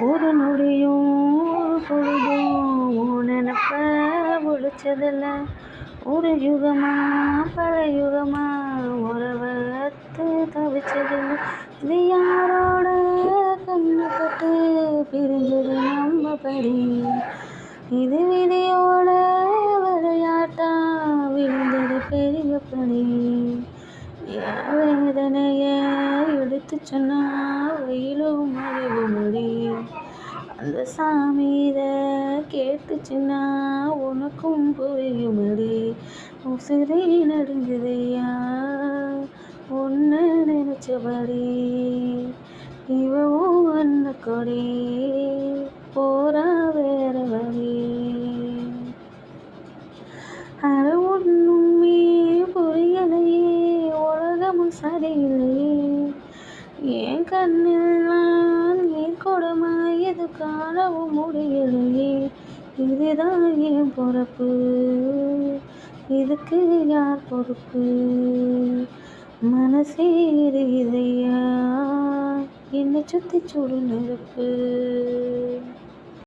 ஒரு நொடியும் ஒரு பொழுதும் உன் நினப்ப ஒழிச்சதில்ல. ஒரு யுகமா பல யுகமா உறவத்து தவிச்சதில்லை. இது யாரோட கண்ணு பட்டு பிரிஞ்சது நம்ம படி. இது விதியோட விளையாட்டா விழுந்தது பெரிய படி. என் வேதனைய எடுத்து சொன்னா வெயிலும் மழையும் மடி. அந்த சாமி இத கேட்டுச்சுன்னா உனக்கும் புரியுமடி. உசிரி நடுங்குதையா ஒன்று நினைச்சபடி. இவவும் வந்த கொடி போறா வேற வழி. அது ஒன்றுமே புரியலையே, உலகமும் சரியில்லையே. என் கண்ணெல்லாம் நீர் கொடுமை எது காணவும் முடியலையே. இதுதான் என் பொறுப்பு, இதுக்கு யார் பொறுப்பு. மனசே எரியுதையா என்னை சுத்தி சுடு நெருப்பு.